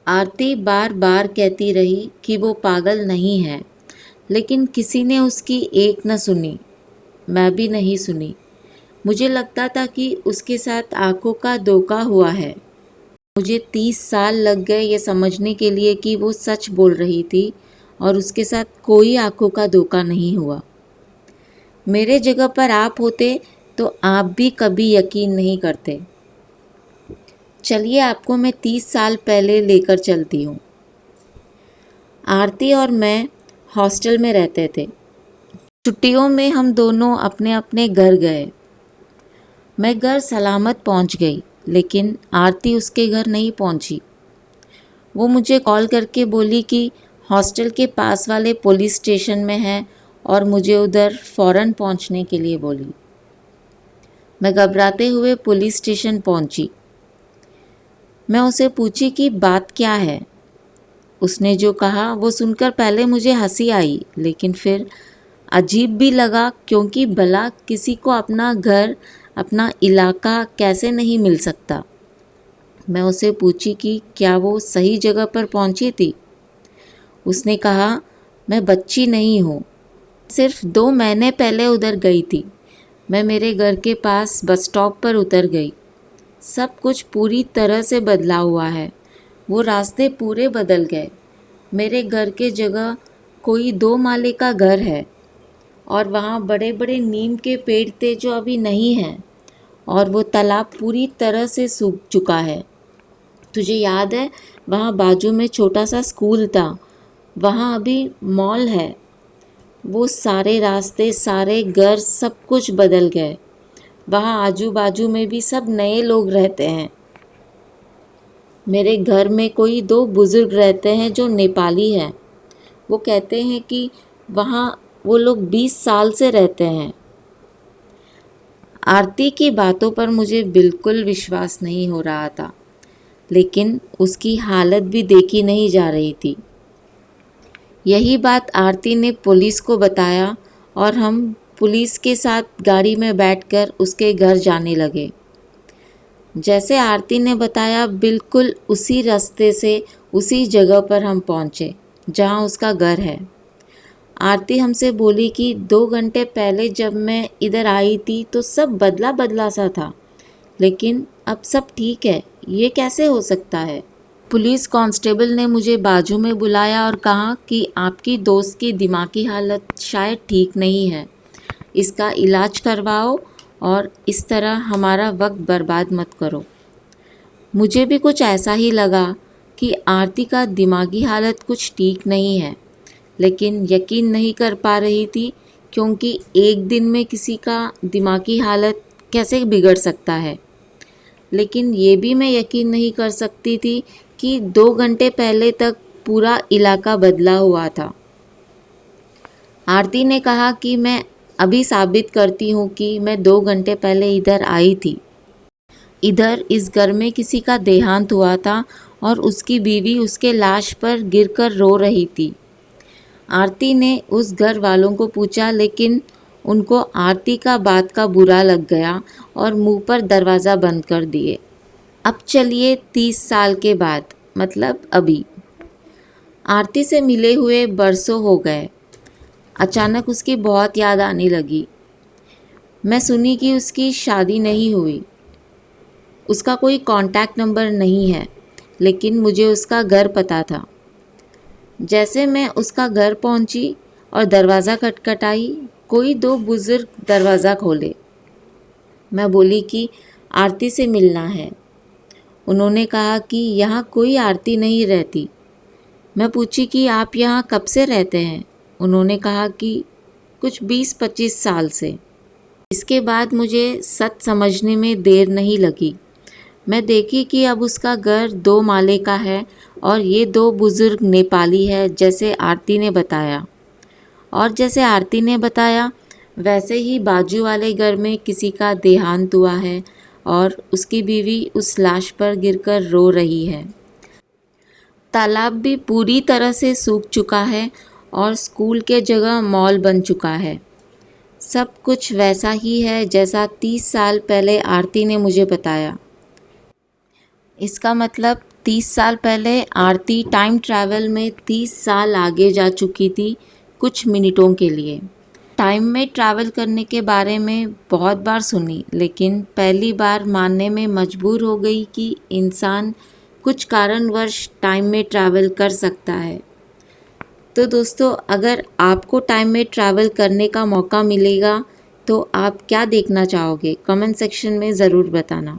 आरती बार बार कहती रही कि वो पागल नहीं है, लेकिन किसी ने उसकी एक न सुनी। मैं भी नहीं सुनी। मुझे लगता था कि उसके साथ आंखों का धोखा हुआ है। मुझे 30 साल लग गए ये समझने के लिए कि वो सच बोल रही थी और उसके साथ कोई आंखों का धोखा नहीं हुआ। मेरे जगह पर आप होते तो आप भी कभी यकीन नहीं करते। चलिए आपको मैं 30 साल पहले लेकर चलती हूँ। आरती और मैं हॉस्टल में रहते थे। छुट्टियों में हम दोनों अपने अपने घर गए। मैं घर सलामत पहुंच गई, लेकिन आरती उसके घर नहीं पहुंची। वो मुझे कॉल करके बोली कि हॉस्टल के पास वाले पुलिस स्टेशन में है और मुझे उधर फ़ौरन पहुंचने के लिए बोली। मैं घबराते हुए पुलिस स्टेशन पहुंची। मैं उसे पूछी कि बात क्या है। उसने जो कहा वो सुनकर पहले मुझे हंसी आई, लेकिन फिर अजीब भी लगा, क्योंकि भला किसी को अपना घर, अपना इलाका कैसे नहीं मिल सकता। मैं उसे पूछी कि क्या वो सही जगह पर पहुंची थी। उसने कहा, मैं बच्ची नहीं हूँ, सिर्फ 2 महीने पहले उधर गई थी। मैं मेरे घर के पास बस स्टॉप पर उतर गई। सब कुछ पूरी तरह से बदला हुआ है। वो रास्ते पूरे बदल गए। मेरे घर के जगह कोई 2 माले का घर है और वहाँ बड़े बड़े नीम के पेड़ थे जो अभी नहीं हैं, और वो तालाब पूरी तरह से सूख चुका है। तुझे याद है, वहाँ बाजू में छोटा सा स्कूल था, वहाँ अभी मॉल है। वो सारे रास्ते, सारे घर, सब कुछ बदल गए। वहाँ आजू बाजू में भी सब नए लोग रहते हैं। मेरे घर में कोई 2 बुज़ुर्ग रहते हैं जो नेपाली हैं। वो कहते हैं कि वहाँ वो लोग 20 साल से रहते हैं। आरती की बातों पर मुझे बिल्कुल विश्वास नहीं हो रहा था, लेकिन उसकी हालत भी देखी नहीं जा रही थी। यही बात आरती ने पुलिस को बताया और हम पुलिस के साथ गाड़ी में बैठकर उसके घर जाने लगे। जैसे आरती ने बताया, बिल्कुल उसी रास्ते से उसी जगह पर हम पहुँचे जहाँ उसका घर है। आरती हमसे बोली कि 2 घंटे पहले जब मैं इधर आई थी तो सब बदला बदला सा था, लेकिन अब सब ठीक है। ये कैसे हो सकता है? पुलिस कांस्टेबल ने मुझे बाजू में बुलाया और कहा कि आपकी दोस्त की दिमागी हालत शायद ठीक नहीं है, इसका इलाज करवाओ और इस तरह हमारा वक्त बर्बाद मत करो। मुझे भी कुछ ऐसा ही लगा कि आरती का दिमागी हालत कुछ ठीक नहीं है, लेकिन यकीन नहीं कर पा रही थी, क्योंकि एक दिन में किसी का दिमागी हालत कैसे बिगड़ सकता है। लेकिन ये भी मैं यकीन नहीं कर सकती थी कि 2 घंटे पहले तक पूरा इलाका बदला हुआ था। आरती ने कहा कि मैं अभी साबित करती हूँ कि मैं 2 घंटे पहले इधर आई थी। इधर इस घर में किसी का देहांत हुआ था और उसकी बीवी उसके लाश पर गिरकर रो रही थी। आरती ने उस घर वालों को पूछा, लेकिन उनको आरती का बात का बुरा लग गया और मुंह पर दरवाज़ा बंद कर दिए। अब चलिए 30 साल के बाद, मतलब अभी। आरती से मिले हुए बरसों हो गए। अचानक उसकी बहुत याद आने लगी। मैं सुनी कि उसकी शादी नहीं हुई, उसका कोई कांटेक्ट नंबर नहीं है, लेकिन मुझे उसका घर पता था। जैसे मैं उसका घर पहुंची और दरवाज़ा खटखटाई, कोई 2 बुज़ुर्ग दरवाज़ा खोले। मैं बोली कि आरती से मिलना है। उन्होंने कहा कि यहाँ कोई आरती नहीं रहती। मैं पूछी कि आप यहाँ कब से रहते हैं? उन्होंने कहा कि कुछ 20-25 साल से। इसके बाद मुझे सच समझने में देर नहीं लगी। मैं देखी कि अब उसका घर 2 माले का है और ये 2 बुज़ुर्ग नेपाली है, जैसे आरती ने बताया। और जैसे आरती ने बताया, वैसे ही बाजू वाले घर में किसी का देहांत हुआ है और उसकी बीवी उस लाश पर गिरकर रो रही है। तालाब भी पूरी तरह से सूख चुका है और स्कूल के जगह मॉल बन चुका है। सब कुछ वैसा ही है जैसा 30 साल पहले आरती ने मुझे बताया। इसका मतलब 30 साल पहले आरती टाइम ट्रैवल में 30 साल आगे जा चुकी थी कुछ मिनटों के लिए। टाइम में ट्रैवल करने के बारे में बहुत बार सुनी, लेकिन पहली बार मानने में मजबूर हो गई कि इंसान कुछ कारणवश टाइम में ट्रैवल कर सकता है। तो दोस्तों, अगर आपको टाइम में ट्रैवल करने का मौका मिलेगा तो आप क्या देखना चाहोगे? कमेंट सेक्शन में ज़रूर बताना।